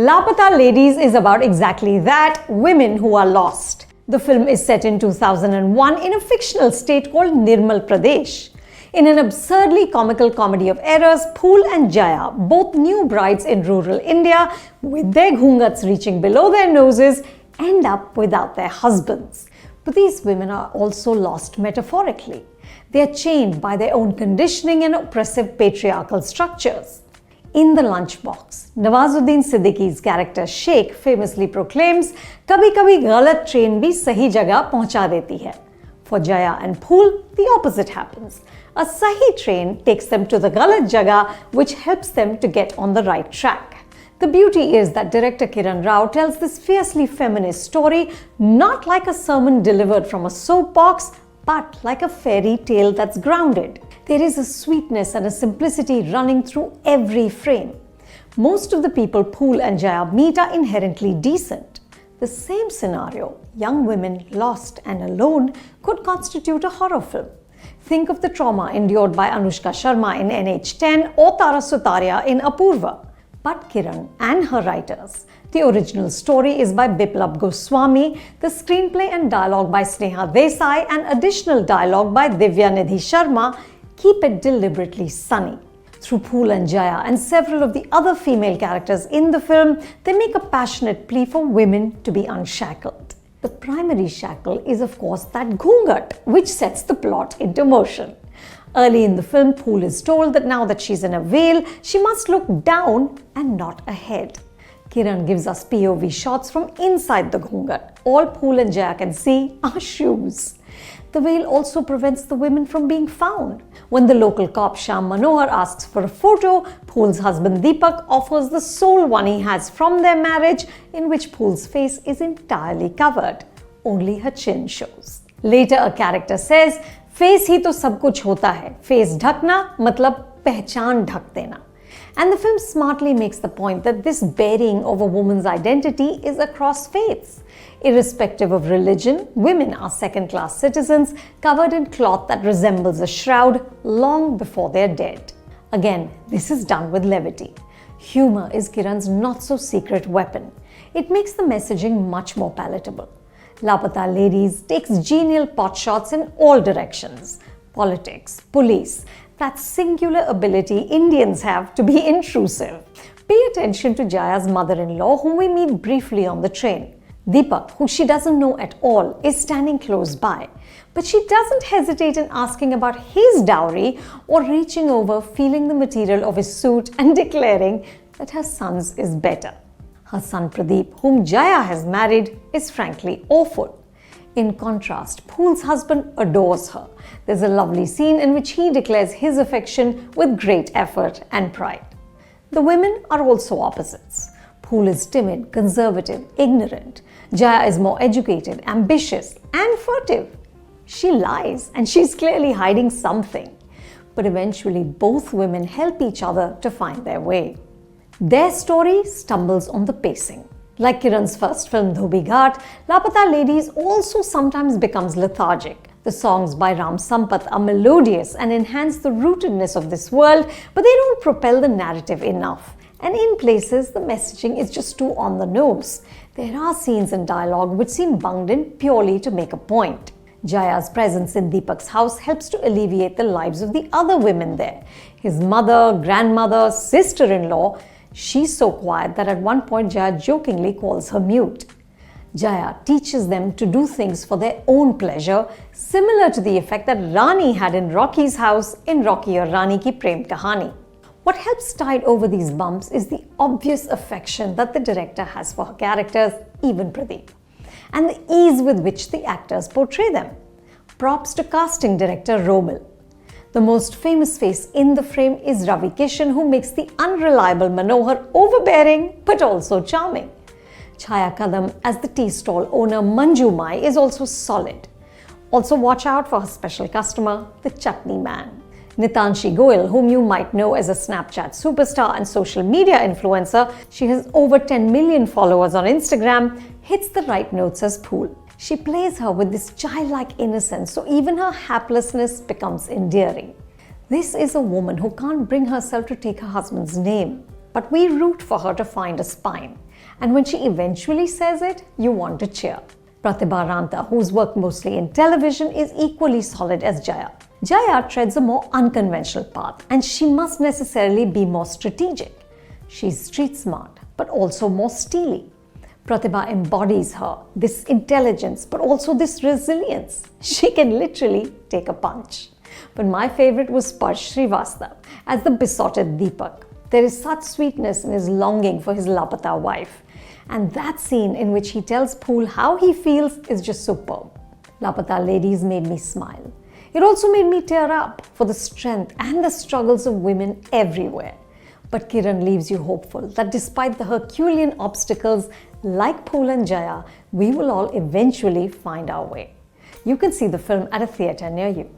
Laapataa Ladies is about exactly that, women who are lost. The film is set in 2001 in a fictional state called Nirmal Pradesh. In an absurdly comical comedy of errors, Phool and Jaya, both new brides in rural India, with their ghungats reaching below their noses, end up without their husbands. But these women are also lost metaphorically. They are chained by their own conditioning and oppressive patriarchal structures. In the lunchbox, Nawazuddin Siddiqui's character Sheikh famously proclaims, "Kabhi kabhi galat train bhi sahi jagah pahuncha deti hai." For Jaya and Phool, the opposite happens. A sahi train takes them to the galat jagah, which helps them to get on the right track. The beauty is that director Kiran Rao tells this fiercely feminist story not like a sermon delivered from a soapbox, but like a fairy tale that's grounded. There is a sweetness and a simplicity running through every frame. Most of the people Phool and Jaya meet are inherently decent. The same scenario, young women lost and alone, could constitute a horror film. Think of the trauma endured by Anushka Sharma in NH10 or Tara Sutaria in Apurva. But Kiran and her writers. The original story is by Biplab Goswami, the screenplay and dialogue by Sneha Desai, and additional dialogue by Divya Nidhi Sharma keep it deliberately sunny. Through Phool and Jaya and several of the other female characters in the film, they make a passionate plea for women to be unshackled. The primary shackle is of course that ghungat, which sets the plot into motion. Early in the film, Phool is told that now that she's in a veil, she must look down and not ahead. Kiran gives us POV shots from inside the ghungat. All Phool and Jaya can see are shoes. The veil also prevents the women from being found. When the local cop Shyam Manohar asks for a photo, Phool's husband Deepak offers the sole one he has from their marriage, in which Phool's face is entirely covered. Only her chin shows. Later, a character says, "Face ही तो सब कुछ होता है. Face ढकना मतलब पहचान ढक देना." And the film smartly makes the point that this burying of a woman's identity is across faiths. Irrespective of religion, women are second-class citizens covered in cloth that resembles a shroud long before they're dead. Again, this is done with levity. Humor is Kiran's not-so-secret weapon. It makes the messaging much more palatable. Laapataa Ladies takes genial potshots in all directions. Politics, police, that singular ability Indians have to be intrusive. Pay attention to Jaya's mother-in-law, whom we meet briefly on the train. Deepak, who she doesn't know at all, is standing close by. But she doesn't hesitate in asking about his dowry or reaching over, feeling the material of his suit and declaring that her son's is better. Her son Pradeep, whom Jaya has married, is frankly awful. In contrast, Phool's husband adores her. There's a lovely scene in which he declares his affection with great effort and pride. The women are also opposites. Phool is timid, conservative, ignorant. Jaya is more educated, ambitious, and furtive. She lies, and she's clearly hiding something. But eventually, both women help each other to find their way. Their story stumbles on the pacing. Like Kiran's first film Dhobi Ghat, Laapataa Ladies also sometimes becomes lethargic. The songs by Ram Sampath are melodious and enhance the rootedness of this world, but they don't propel the narrative enough. And in places, the messaging is just too on the nose. There are scenes and dialogue which seem bunged in purely to make a point. Jaya's presence in Deepak's house helps to alleviate the lives of the other women there. His mother, grandmother, sister-in-law. She's so quiet that at one point Jaya jokingly calls her mute. Jaya teaches them to do things for their own pleasure, similar to the effect that Rani had in Rocky's house in Rocky Aur Rani Ki Prem Kahani. What helps tide over these bumps is the obvious affection that the director has for her characters, even Pradeep, and the ease with which the actors portray them. Props to casting director Romil. The most famous face in the frame is Ravi Kishan, who makes the unreliable Manohar overbearing but also charming. Chaya Kadam as the tea stall owner Manju Mai is also solid. Also watch out for her special customer, the chutney man. Nitanshi Goel, whom you might know as a Snapchat superstar and social media influencer, she has over 10 million followers on Instagram, hits the right notes as Phool. She plays her with this childlike innocence, so even her haplessness becomes endearing. This is a woman who can't bring herself to take her husband's name, but we root for her to find a spine. And when she eventually says it, you want to cheer. Pratibha Ranta, who's worked mostly in television, is equally solid as Jaya. Jaya treads a more unconventional path, and she must necessarily be more strategic. She's street smart, but also more steely. Pratibha embodies her, this intelligence, but also this resilience. She can literally take a punch. But my favorite was Sparsh Srivastava as the besotted Deepak. There is such sweetness in his longing for his Laapataa wife. And that scene in which he tells Phool how he feels is just superb. Laapataa Ladies made me smile. It also made me tear up for the strength and the struggles of women everywhere. But Kiran leaves you hopeful that despite the Herculean obstacles like Phool and Jaya, we will all eventually find our way. You can see the film at a theatre near you.